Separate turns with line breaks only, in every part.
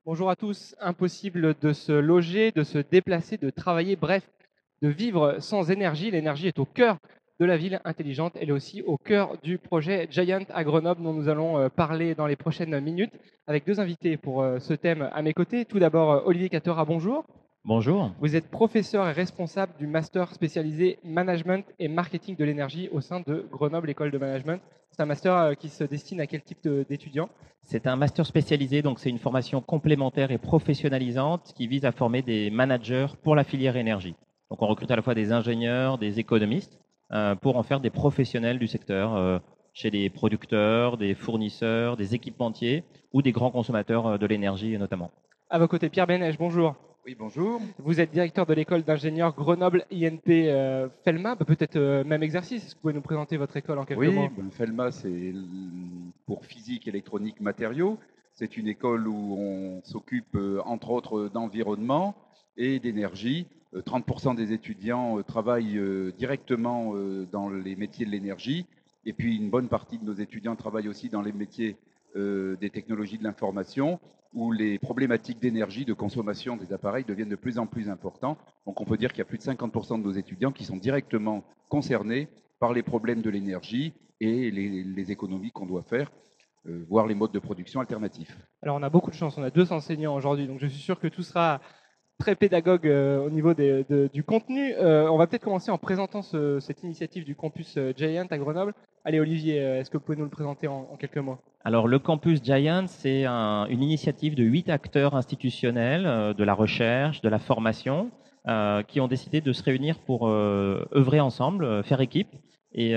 Bonjour à tous. Impossible de se loger, de se déplacer, de travailler, bref, de vivre sans énergie. L'énergie est au cœur de la ville intelligente. Elle est aussi au cœur du projet Giant à Grenoble dont nous allons parler dans les prochaines minutes avec deux invités pour ce thème à mes côtés. Tout d'abord, Olivier Catera, bonjour.
Bonjour.
Vous êtes professeur et responsable du master spécialisé Management et Marketing de l'énergie au sein de Grenoble École de Management. C'est un master qui se destine à quel type d'étudiants?
C'est un master spécialisé, donc c'est une formation complémentaire et professionnalisante qui vise à former des managers pour la filière énergie. Donc on recrute à la fois des ingénieurs, des économistes, pour en faire des professionnels du secteur, chez des producteurs, des fournisseurs, des équipementiers ou des grands consommateurs de l'énergie notamment.
À vos côtés, Pierre Bénèche, bonjour.
Oui, bonjour.
Vous êtes directeur de l'école d'ingénieurs Grenoble INP Felma. Peut-être même exercice. Est-ce que vous pouvez nous présenter votre école en quelques
Oui,
mots?
FELMA, c'est pour physique, électronique, matériaux. C'est une école où on s'occupe, entre autres, d'environnement et d'énergie. 30% des étudiants travaillent directement dans les métiers de l'énergie. Et puis, une bonne partie de nos étudiants travaillent aussi dans les métiers des technologies de l'information, où les problématiques d'énergie, de consommation des appareils deviennent de plus en plus importantes. Donc, on peut dire qu'il y a plus de 50% de nos étudiants qui sont directement concernés par les problèmes de l'énergie et les économies qu'on doit faire, voire les modes de production alternatifs.
Alors, on a beaucoup de chance. On a deux enseignants aujourd'hui. Donc, je suis sûr que tout sera très pédagogue au niveau du contenu. On va peut-être commencer en présentant cette initiative du campus Giant à Grenoble. Allez, Olivier, est-ce que vous pouvez nous le présenter en quelques mots?
Alors, le campus Giant, c'est une initiative de 8 acteurs institutionnels de la recherche, de la formation, qui ont décidé de se réunir pour œuvrer ensemble, faire équipe et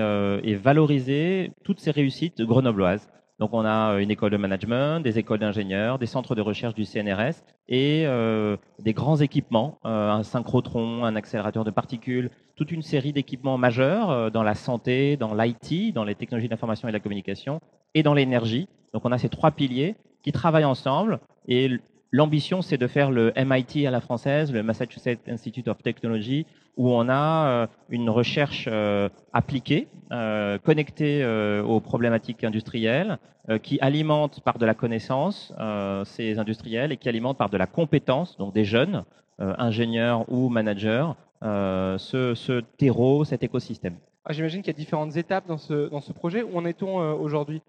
valoriser toutes ces réussites grenobloises. Donc, on a une école de management, des écoles d'ingénieurs, des centres de recherche du CNRS et des grands équipements, un synchrotron, un accélérateur de particules, toute une série d'équipements majeurs dans la santé, dans l'IT, dans les technologies de l'information et de la communication, et dans l'énergie. Donc on a ces trois piliers qui travaillent ensemble et l'ambition c'est de faire le MIT à la française, le Massachusetts Institute of Technology, où on a une recherche appliquée, connectée aux problématiques industrielles, qui alimente par de la connaissance ces industriels et qui alimente par de la compétence, donc des jeunes, ingénieurs ou managers, ce terreau, cet écosystème.
Ah, j'imagine qu'il y a différentes étapes dans ce projet. Où en est-on aujourd'hui?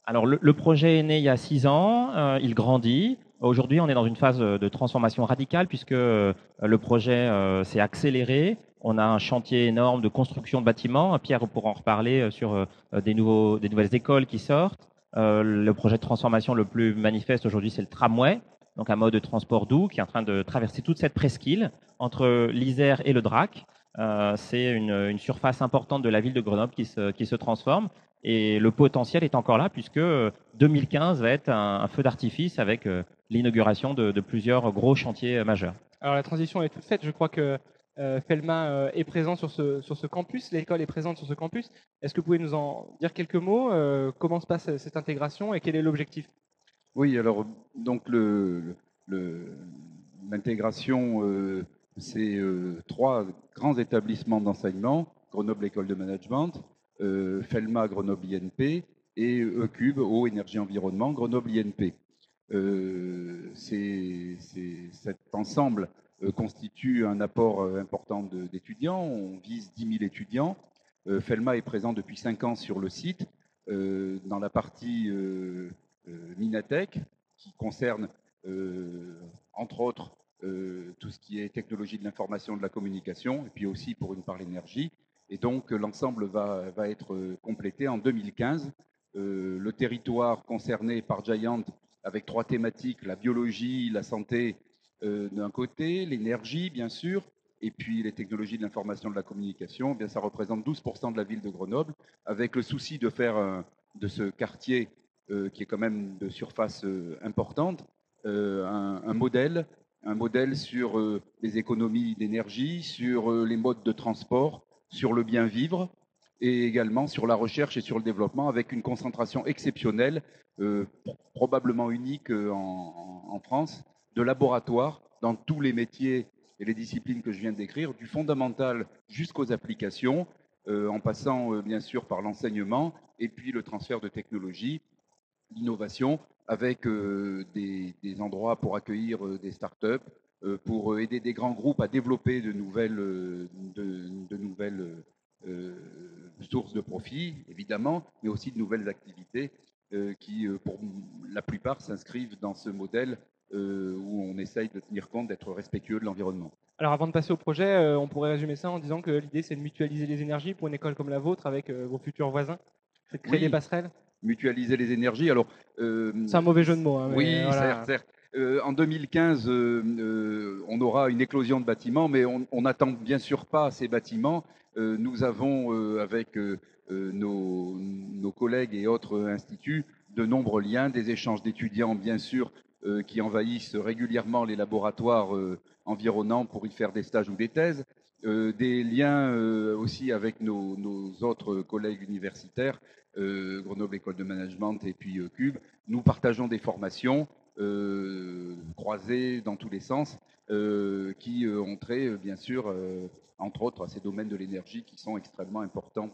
Alors le projet est né il y a 6 ans, il grandit. Aujourd'hui, on est dans une phase de transformation radicale puisque le projet s'est accéléré. On a un chantier énorme de construction de bâtiments. Pierre pourra en reparler sur des nouvelles écoles qui sortent. Le projet de transformation le plus manifeste aujourd'hui, c'est le tramway, donc un mode de transport doux qui est en train de traverser toute cette presqu'île entre l'Isère et le Drac. C'est une surface importante de la ville de Grenoble qui se transforme. Et le potentiel est encore là puisque 2015 va être un feu d'artifice avec l'inauguration de plusieurs gros chantiers majeurs.
Alors, la transition est toute faite. Je crois que Felma est présent sur ce campus. L'école est présente sur ce campus. Est-ce que vous pouvez nous en dire quelques mots? Comment se passe cette intégration et quel est l'objectif?
Oui, alors donc l'intégration, c'est trois grands établissements d'enseignement, Grenoble École de Management, FELMA Grenoble INP et ECUBE, Eau, Énergie, Environnement, Grenoble INP. Cet ensemble constitue un apport important d'étudiants. On vise 10 000 étudiants. FELMA est présent depuis 5 ans sur le site, dans la partie Minatech, qui concerne, entre autres, tout ce qui est technologie de l'information, de la communication, et puis aussi pour une part l'énergie. Et donc l'ensemble va être complété en 2015. Le territoire concerné par Giant, avec trois thématiques, la biologie, la santé d'un côté, l'énergie bien sûr, et puis les technologies de l'information, de la communication, eh bien, ça représente 12% de la ville de Grenoble, avec le souci de faire de ce quartier, qui est quand même de surface importante, un modèle sur les économies d'énergie, sur les modes de transport, sur le bien vivre, et également sur la recherche et sur le développement, avec une concentration exceptionnelle, probablement unique en France, de laboratoires dans tous les métiers et les disciplines que je viens de décrire, du fondamental jusqu'aux applications, en passant bien sûr par l'enseignement et puis le transfert de technologies, l'innovation, avec des endroits pour accueillir des startups, pour aider des grands groupes à développer de nouvelles sources de profit, évidemment, mais aussi de nouvelles activités qui, pour la plupart, s'inscrivent dans ce modèle où on essaye de tenir compte d'être respectueux de l'environnement.
Alors avant de passer au projet, on pourrait résumer ça en disant que l'idée c'est de mutualiser les énergies pour une école comme la vôtre avec vos futurs voisins, c'est de créer des
Oui,
passerelles.
mutualiser les énergies. Alors,
C'est un mauvais jeu de mots, hein, mais
oui, certes,
voilà.
certes. En 2015, on aura une éclosion de bâtiments, mais on n'attend bien sûr pas ces bâtiments. Nous avons, avec nos collègues et autres instituts, de nombreux liens, des échanges d'étudiants, bien sûr, qui envahissent régulièrement les laboratoires environnants pour y faire des stages ou des thèses. Des liens aussi avec nos autres collègues universitaires, Grenoble École de Management et puis Cube. Nous partageons des formations croisées dans tous les sens qui ont trait, bien sûr, entre autres, à ces domaines de l'énergie qui sont extrêmement importants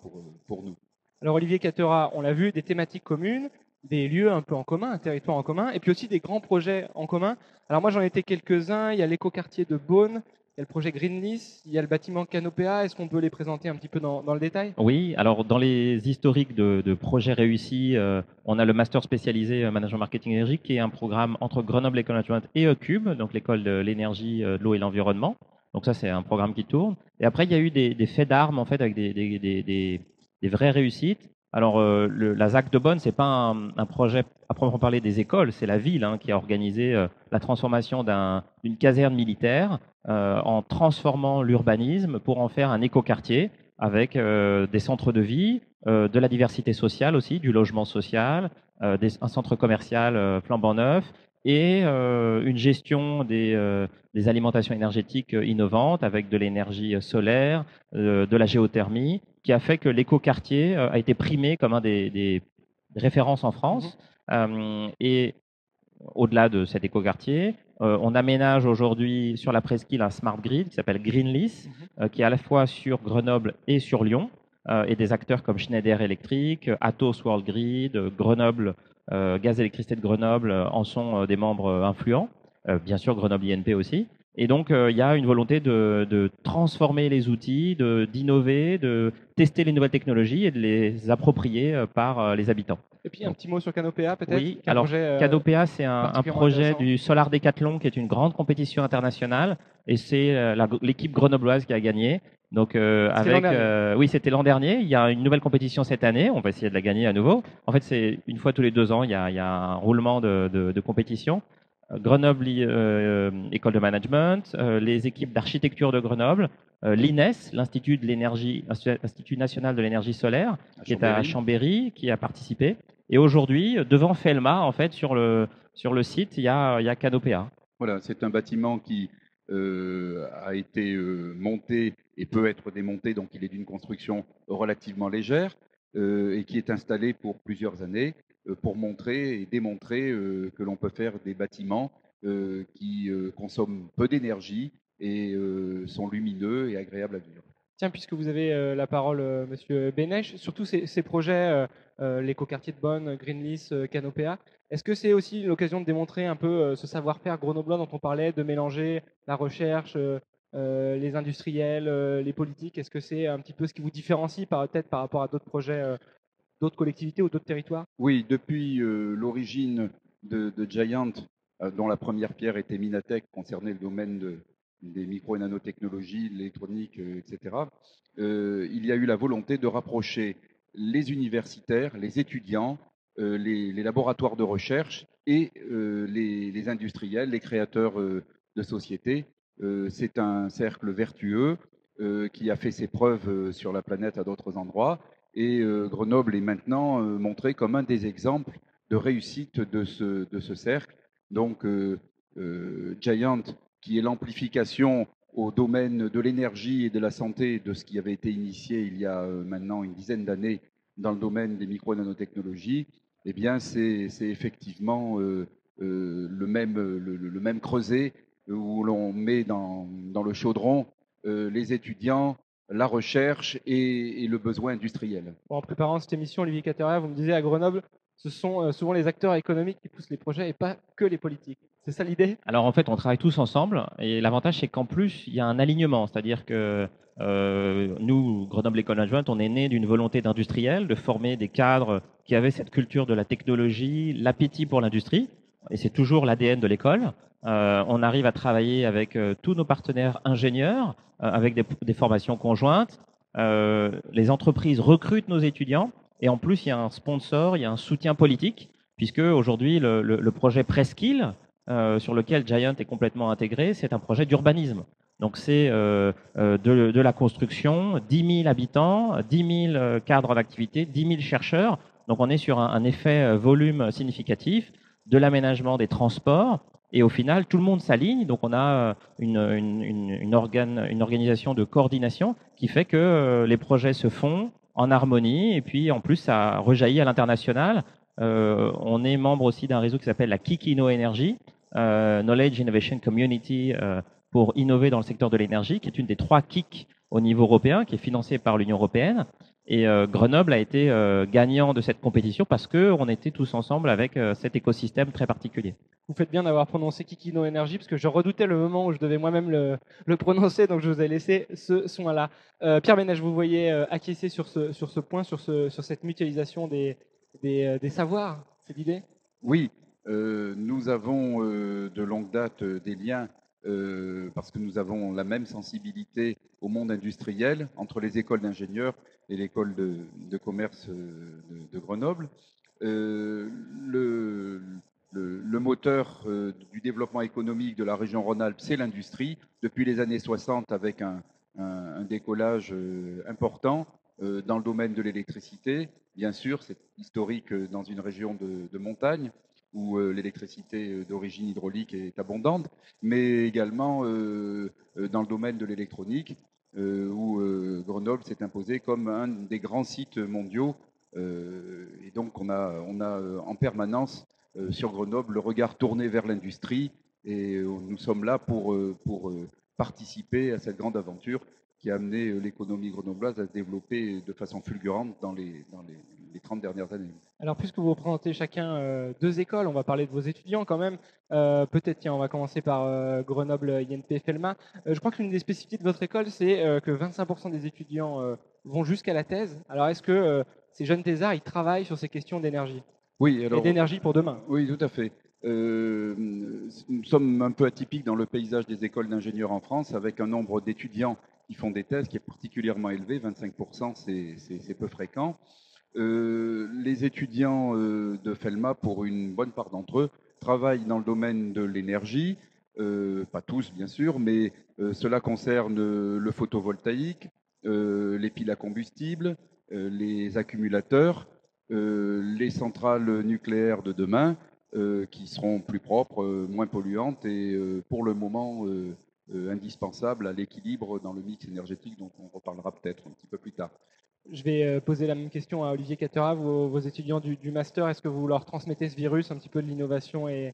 pour nous.
Alors Olivier Catera, on l'a vu, des thématiques communes, des lieux un peu en commun, un territoire en commun, et puis aussi des grands projets en commun. Alors moi j'en ai été quelques-uns, il y a l'écoquartier de Beaune, il y a le projet Greenlease, il y a le bâtiment Canopéa, est-ce qu'on peut les présenter un petit peu dans le détail?
Oui, alors dans les historiques de projets réussis, on a le master spécialisé Management Marketing Énergie, qui est un programme entre Grenoble École Management et Cube, donc l'école de l'énergie, de l'eau et l'environnement. Donc ça, c'est un programme qui tourne. Et après, il y a eu des faits d'armes, en fait, avec des vraies réussites. Alors, la ZAC de Bonn, c'est pas un projet à proprement parler des écoles, c'est la ville qui a organisé la transformation d'une caserne militaire en transformant l'urbanisme pour en faire un écoquartier avec des centres de vie, de la diversité sociale aussi, du logement social, un centre commercial flambant neuf et une gestion des alimentations énergétiques innovantes avec de l'énergie solaire, de la géothermie, qui a fait que l'écoquartier a été primé comme un des références en France. Et au-delà de cet écoquartier, on aménage aujourd'hui sur la presqu'île un smart grid qui s'appelle Greenlease, qui est à la fois sur Grenoble et sur Lyon, et des acteurs comme Schneider Electric, Atos World Grid, Grenoble, Gaz Électricité de Grenoble en sont des membres influents, bien sûr Grenoble INP aussi. Et donc, il y a une volonté de transformer les outils, d'innover, de tester les nouvelles technologies et de les approprier par les habitants.
Et puis un
Donc,
petit mot sur Canopéa peut-être,
oui,
qui est un
alors
projet
Canopéa, c'est un
particulièrement
projet
intéressant.
du Solar Decathlon, qui est une grande compétition internationale, et c'est l'équipe grenobloise qui a gagné. Donc
C'était l'an dernier.
oui, c'était l'an dernier. Il y a une nouvelle compétition cette année. On va essayer de la gagner à nouveau. En fait, c'est une fois tous les 2 ans, il y a un roulement de compétition. Grenoble École de Management, les équipes d'architecture de Grenoble, l'INES, l'Institut national de l'énergie solaire, qui est à Chambéry, qui a participé. Et aujourd'hui, devant Felma, en fait, sur le site, il y a Canopéa.
Voilà, c'est un bâtiment qui a été monté et peut être démonté, donc il est d'une construction relativement légère et qui est installé pour plusieurs années pour montrer et démontrer que l'on peut faire des bâtiments qui consomment peu d'énergie et sont lumineux et agréables à vivre.
Tiens, puisque vous avez la parole, Monsieur Bénèche, surtout ces projets, l'écoquartier de Bonn, Greenlease, Canopéa, est-ce que c'est aussi l'occasion de démontrer un peu ce savoir-faire grenoblois dont on parlait, de mélanger la recherche, les industriels, les politiques? Est-ce que c'est un petit peu ce qui vous différencie peut-être par rapport à d'autres projets, d'autres collectivités ou d'autres territoires?
Oui, depuis l'origine de Giant, dont la première pierre était Minatech, concernait le domaine des micro- et nanotechnologies, de l'électronique, etc., il y a eu la volonté de rapprocher les universitaires, les étudiants, les laboratoires de recherche et les industriels, les créateurs de sociétés. C'est un cercle vertueux qui a fait ses preuves sur la planète à d'autres endroits. Et Grenoble est maintenant montré comme un des exemples de réussite de ce cercle. Donc, Giant, qui est l'amplification au domaine de l'énergie et de la santé, de ce qui avait été initié il y a maintenant une dizaine d'années dans le domaine des micro-nanotechnologies, eh bien, c'est effectivement le même creuset où l'on met dans le chaudron les étudiants, la recherche et le besoin industriel.
Bon, en préparant cette émission, Olivier Cateria, vous me disiez à Grenoble, ce sont souvent les acteurs économiques qui poussent les projets et pas que les politiques. C'est ça l'idée?
Alors en fait, on travaille tous ensemble et l'avantage c'est qu'en plus il y a un alignement, c'est-à-dire que nous, Grenoble École Adjointe, on est né d'une volonté d'industriel, de former des cadres qui avaient cette culture de la technologie, l'appétit pour l'industrie, et c'est toujours l'ADN de l'école. On arrive à travailler avec tous nos partenaires ingénieurs, avec des formations conjointes. Les entreprises recrutent nos étudiants et en plus il y a un sponsor, il y a un soutien politique, puisque aujourd'hui le projet Presqu'île sur lequel Giant est complètement intégré, c'est un projet d'urbanisme. Donc c'est de la construction, 10 000 habitants, 10 000 cadres d'activité, 10 000 chercheurs. Donc on est sur un effet volume significatif, de l'aménagement des transports. Et au final, tout le monde s'aligne. Donc on a une organisation de coordination qui fait que les projets se font en harmonie. Et puis en plus, ça rejaillit à l'international. On est membre aussi d'un réseau qui s'appelle la Kikino Energy, Knowledge Innovation Community, pour innover dans le secteur de l'énergie, qui est une des 3 KIC au niveau européen, qui est financée par l'Union européenne. Et Grenoble a été gagnant de cette compétition parce qu'on était tous ensemble avec cet écosystème très particulier.
Vous faites bien d'avoir prononcé Kikino Energy, parce que je redoutais le moment où je devais moi-même le prononcer, donc je vous ai laissé ce soin-là. Pierre Ménage, vous voyez acquiescer sur ce point, sur cette mutualisation des savoirs, c'est l'idée?
Oui, nous avons de longue date des liens parce que nous avons la même sensibilité au monde industriel entre les écoles d'ingénieurs et l'école de commerce de Grenoble. Le moteur du développement économique de la région Rhône-Alpes, c'est l'industrie. Depuis les années 60, avec un décollage important dans le domaine de l'électricité. Bien sûr, c'est historique dans une région de montagne où l'électricité d'origine hydraulique est abondante, mais également dans le domaine de l'électronique, où Grenoble s'est imposé comme un des grands sites mondiaux. Et donc, on a en permanence sur Grenoble le regard tourné vers l'industrie, et nous sommes là pour participer à cette grande aventure qui a amené l'économie grenobloise à se développer de façon fulgurante dans les 30 dernières années.
Alors, puisque vous représentez chacun 2 écoles, on va parler de vos étudiants quand même. Peut-être, tiens, on va commencer par Grenoble INP Felma. Je crois que l'une des spécificités de votre école, c'est que 25% des étudiants vont jusqu'à la thèse. Alors, est-ce que ces jeunes thésards, ils travaillent sur ces questions d'énergie?
Oui, alors,
et d'énergie pour demain?
Oui, tout à fait. Nous sommes un peu atypiques dans le paysage des écoles d'ingénieurs en France, avec un nombre d'étudiants qui font des thèses qui est particulièrement élevé. 25%, c'est peu fréquent. Les étudiants de Felma, pour une bonne part d'entre eux, travaillent dans le domaine de l'énergie, pas tous bien sûr, mais cela concerne le photovoltaïque, les piles à combustible, les accumulateurs, les centrales nucléaires de demain, qui seront plus propres, moins polluantes et pour le moment indispensables à l'équilibre dans le mix énergétique, dont on reparlera peut-être un petit peu plus tard.
Je vais poser la même question à Olivier Cateria, vos étudiants du master. Est-ce que vous leur transmettez ce virus un petit peu de l'innovation et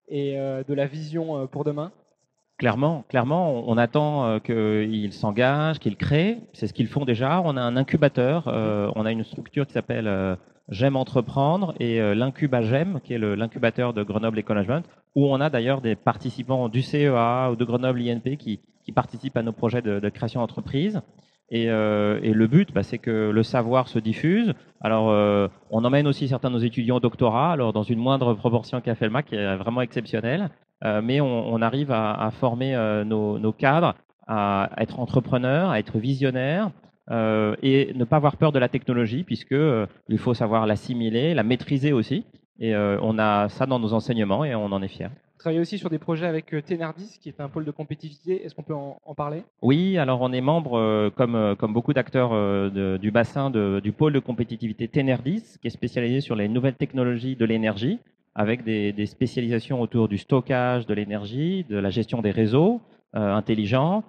de la vision pour demain?
Clairement, on attend qu'ils s'engagent, qu'ils créent. C'est ce qu'ils font déjà. On a un incubateur, on a une structure qui s'appelle J'aime entreprendre et l'Incubagem, qui est l'incubateur de Grenoble École Adjointe, où on a d'ailleurs des participants du CEA ou de Grenoble INP qui participent à nos projets de création d'entreprise. Et le but, c'est que le savoir se diffuse. Alors, on emmène aussi certains de nos étudiants au doctorat, alors dans une moindre proportion qu'à Felma, qui est vraiment exceptionnelle. Mais on arrive à former nos cadres à être entrepreneurs, à être visionnaires et ne pas avoir peur de la technologie, puisque il faut savoir l'assimiler, la maîtriser aussi. Et on a ça dans nos enseignements et on en est fiers.
Vous travaillez aussi sur des projets avec Tenardis, qui est un pôle de compétitivité. Est-ce qu'on peut en parler?
Oui, alors on est membre, comme beaucoup d'acteurs du bassin du pôle de compétitivité Tenardis, qui est spécialisé sur les nouvelles technologies de l'énergie, avec des spécialisations autour du stockage de l'énergie, de la gestion des réseaux, intelligents,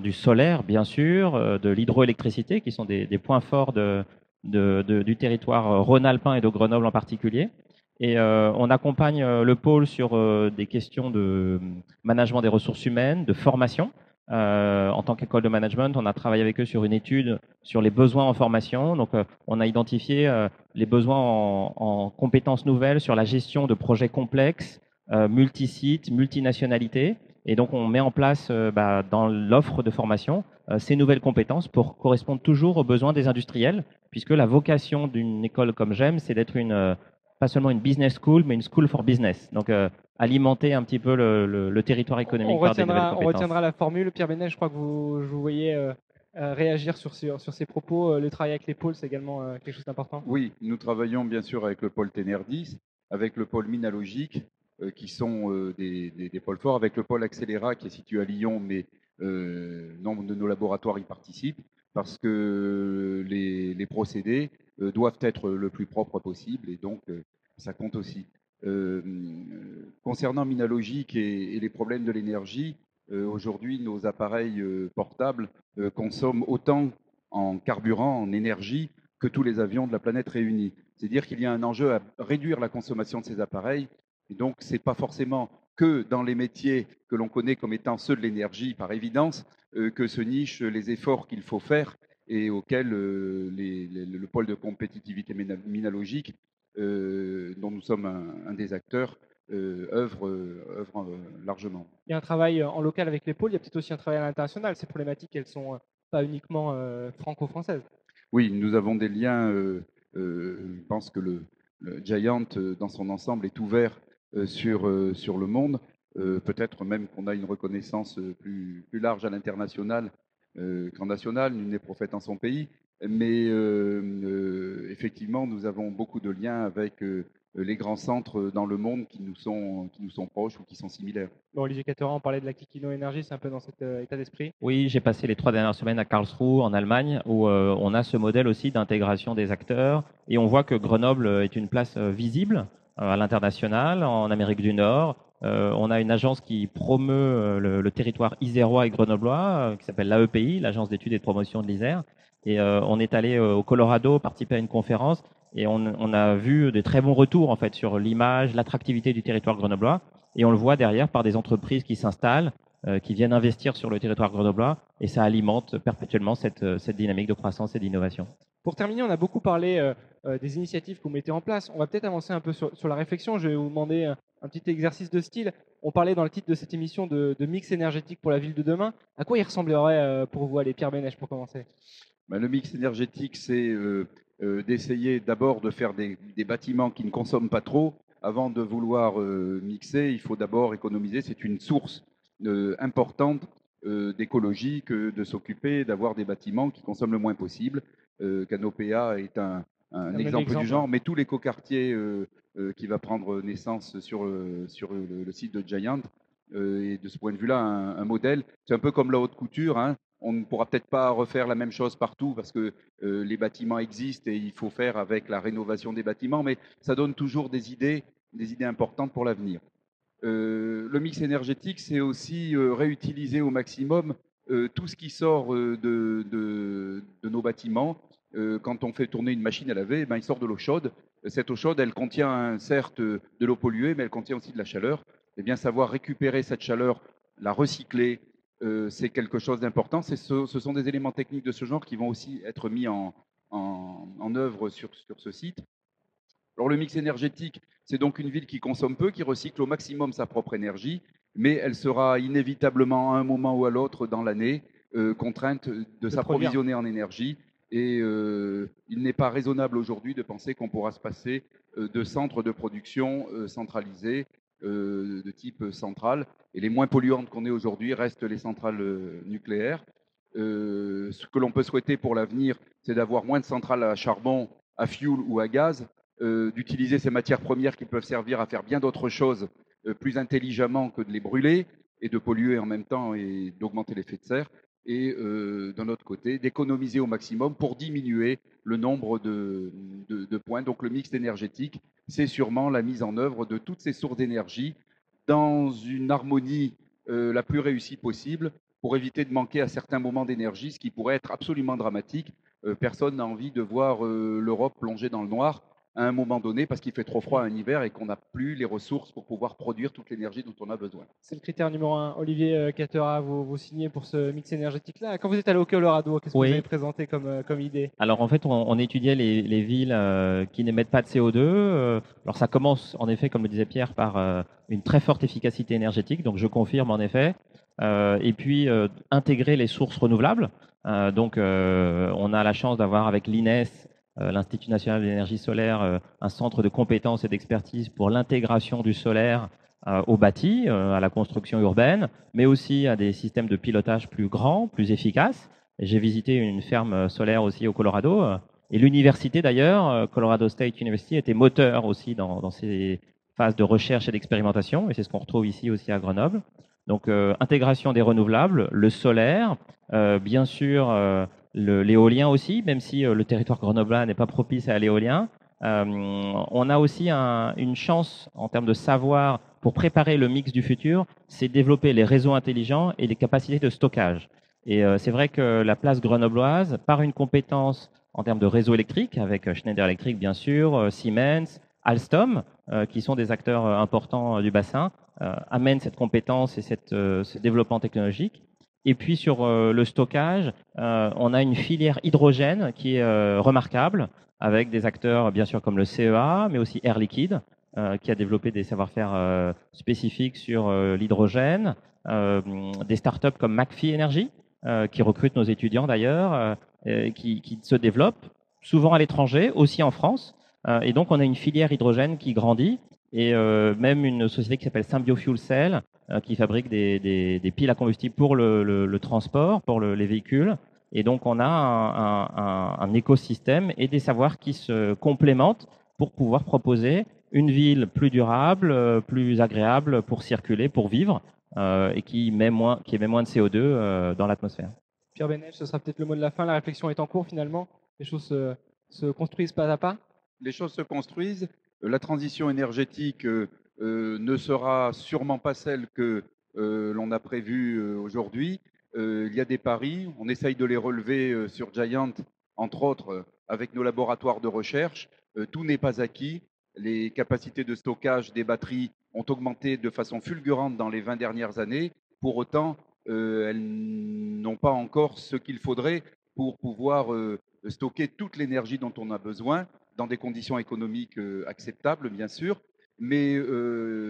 du solaire bien sûr, de l'hydroélectricité qui sont des points forts du territoire rhône-alpin et de Grenoble en particulier. Et on accompagne le pôle sur des questions de management des ressources humaines, de formation. En tant qu'école de management, on a travaillé avec eux sur une étude sur les besoins en formation. Donc, on a identifié les besoins en compétences nouvelles sur la gestion de projets complexes, multisites, multinationalités. Et donc, on met en place dans l'offre de formation ces nouvelles compétences pour correspondre toujours aux besoins des industriels, puisque la vocation d'une école comme GEM, c'est d'être pas seulement une business school, mais une school for business. Donc, alimenter un petit peu le territoire économique par des nouvelles
On
compétences.
retiendra la formule. Pierre Bénet, je crois que je vous voyais réagir sur ces propos. Le travail avec les pôles, c'est également quelque chose d'important.
Oui, nous travaillons bien sûr avec le pôle Ténerdis, avec le pôle Minalogique, qui sont des pôles forts, avec le pôle Accéléra qui est situé à Lyon, mais nombre de nos laboratoires y participent, parce que les procédés doivent être le plus propres possible, et donc ça compte aussi. Euh, Concernant Minalogique et les problèmes de l'énergie, aujourd'hui nos appareils portables consomment autant en carburant, en énergie, que tous les avions de la planète réunis. C'est-à-dire qu'il y a un enjeu à réduire la consommation de ces appareils. Et donc, ce n'est pas forcément que dans les métiers que l'on connaît comme étant ceux de l'énergie, par évidence, que se nichent les efforts qu'il faut faire et auxquels le pôle de compétitivité minalogique, dont nous sommes un des acteurs, œuvre largement.
Il y a un travail en local avec les pôles. Il y a peut-être aussi un travail à l'international. Ces problématiques, elles sont pas uniquement franco-françaises.
Oui, nous avons des liens. Je pense que le Giant, dans son ensemble, est ouvert sur le monde. Peut-être même qu'on a une reconnaissance plus large à l'international qu'en national. Nul n'est prophète en son pays. Mais effectivement, nous avons beaucoup de liens avec les grands centres dans le monde qui nous sont proches ou qui sont similaires.
Bon, Olivier Catteran, on parlait de la Kikino Énergie, c'est un peu dans cet état d'esprit.
Oui, j'ai passé les 3 dernières semaines à Karlsruhe, en Allemagne, où on a ce modèle aussi d'intégration des acteurs. Et on voit que Grenoble est une place visible à l'international, en Amérique du Nord. On a une agence qui promeut le territoire isérois et grenoblois, qui s'appelle l'AEPI, l'Agence d'études et de promotion de l'Isère. Et on est allé au Colorado participer à une conférence et on a vu des très bons retours en fait sur l'image, l'attractivité du territoire grenoblois. Et on le voit derrière par des entreprises qui s'installent, qui viennent investir sur le territoire grenoblois, et ça alimente perpétuellement cette dynamique de croissance et d'innovation.
Pour terminer, on a beaucoup parlé des initiatives que vous mettez en place. On va peut-être avancer un peu sur la réflexion. Je vais vous demander un petit exercice de style. On parlait dans le titre de cette émission de mix énergétique pour la ville de demain. À quoi il ressemblerait pour vous, allez, Pierre Bénèche, pour commencer?
Le mix énergétique, c'est d'essayer d'abord de faire des bâtiments qui ne consomment pas trop. Avant de vouloir mixer, il faut d'abord économiser. C'est une source importante d'écologie que de s'occuper d'avoir des bâtiments qui consomment le moins possible. Canopéa est un exemple du genre, mais tout l'écoquartier qui va prendre naissance sur le site de Giant est de ce point de vue-là un modèle. C'est un peu comme la haute couture, hein. On ne pourra peut-être pas refaire la même chose partout parce que les bâtiments existent et il faut faire avec la rénovation des bâtiments, mais ça donne toujours des idées importantes pour l'avenir. Le mix énergétique, c'est aussi réutiliser au maximum tout ce qui sort de nos bâtiments. Quand on fait tourner une machine à laver, il sort de l'eau chaude. Cette eau chaude, elle contient certes de l'eau polluée, mais elle contient aussi de la chaleur. Et bien savoir récupérer cette chaleur, la recycler, c'est quelque chose d'important. Ce sont des éléments techniques de ce genre qui vont aussi être mis en œuvre sur ce site. Alors le mix énergétique, c'est donc une ville qui consomme peu, qui recycle au maximum sa propre énergie, mais elle sera inévitablement à un moment ou à l'autre dans l'année contrainte de s'approvisionner en énergie. Et il n'est pas raisonnable aujourd'hui de penser qu'on pourra se passer de centres de production centralisés de type centrale. Et les moins polluantes qu'on ait aujourd'hui restent les centrales nucléaires. Ce que l'on peut souhaiter pour l'avenir, c'est d'avoir moins de centrales à charbon, à fioul ou à gaz, d'utiliser ces matières premières qui peuvent servir à faire bien d'autres choses plus intelligemment que de les brûler et de polluer en même temps et d'augmenter l'effet de serre. Et d'un autre côté, d'économiser au maximum pour diminuer le nombre de points. Donc le mix énergétique, c'est sûrement la mise en œuvre de toutes ces sources d'énergie dans une harmonie la plus réussie possible pour éviter de manquer à certains moments d'énergie, ce qui pourrait être absolument dramatique. Personne n'a envie de voir l'Europe plonger dans le noir à un moment donné parce qu'il fait trop froid un hiver et qu'on n'a plus les ressources pour pouvoir produire toute l'énergie dont on a besoin.
C'est le critère numéro un. Olivier Catera, vous signez pour ce mix énergétique-là. Quand vous êtes allé au Colorado, qu'est-ce que vous
Oui.
avez présenté comme idée?
Alors en fait, on étudiait les villes qui n'émettent pas de CO2. Alors ça commence en effet, comme le disait Pierre, par une très forte efficacité énergétique. Donc je confirme en effet. Et puis intégrer les sources renouvelables. Donc on a la chance d'avoir avec l'INES, l'Institut national de l'énergie solaire, un centre de compétences et d'expertise pour l'intégration du solaire au bâti, à la construction urbaine, mais aussi à des systèmes de pilotage plus grands, plus efficaces. J'ai visité une ferme solaire aussi au Colorado. Et l'université d'ailleurs, Colorado State University, était moteur aussi dans ces phases de recherche et d'expérimentation. Et c'est ce qu'on retrouve ici aussi à Grenoble. Donc intégration des renouvelables, le solaire, bien sûr l'éolien aussi, même si le territoire grenoblois n'est pas propice à l'éolien. On a aussi une chance en termes de savoir pour préparer le mix du futur, c'est développer les réseaux intelligents et les capacités de stockage. Et c'est vrai que la place grenobloise, par une compétence en termes de réseau électrique, avec Schneider Electric bien sûr, Siemens, Alstom, qui sont des acteurs importants du bassin, amène cette compétence et ce développement technologique. Et puis sur le stockage, on a une filière hydrogène qui est remarquable, avec des acteurs bien sûr comme le CEA, mais aussi Air Liquide, qui a développé des savoir-faire spécifiques sur l'hydrogène, des startups comme McPhee Energy, qui recrutent nos étudiants d'ailleurs, qui se développent souvent à l'étranger, aussi en France. Et donc on a une filière hydrogène qui grandit, et même une société qui s'appelle Symbiofuel Cell, qui fabrique des piles à combustible pour le transport, pour les véhicules. Et donc on a un écosystème et des savoirs qui se complémentent pour pouvoir proposer une ville plus durable, plus agréable pour circuler, pour vivre, et qui émet moins de CO2 dans l'atmosphère.
Pierre Bénèche, ce sera peut-être le mot de la fin. La réflexion est en cours finalement. Les choses se construisent pas à pas.
Les choses se construisent. La transition énergétique ne sera sûrement pas celle que l'on a prévue aujourd'hui. Il y a des paris, on essaye de les relever sur Giant, entre autres, avec nos laboratoires de recherche. Tout n'est pas acquis. Les capacités de stockage des batteries ont augmenté de façon fulgurante dans les 20 dernières années. Pour autant, elles n'ont pas encore ce qu'il faudrait pour pouvoir stocker toute l'énergie dont on a besoin, dans des conditions économiques acceptables, bien sûr, mais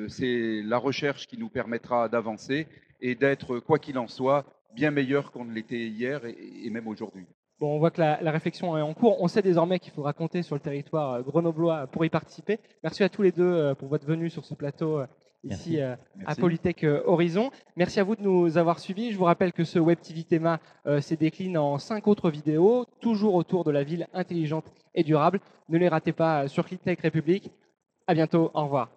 c'est la recherche qui nous permettra d'avancer et d'être, quoi qu'il en soit, bien meilleur qu'on ne l'était hier et même aujourd'hui.
Bon, on voit que la réflexion est en cours. On sait désormais qu'il faudra compter sur le territoire grenoblois pour y participer. Merci à tous les deux pour votre venue sur ce plateau ici à Polytech Horizon. Merci à vous de nous avoir suivis. Je vous rappelle que ce Web TV Théma se décline en 5 autres vidéos, toujours autour de la ville intelligente et durable. Ne les ratez pas sur Cleantech République. À bientôt. Au revoir.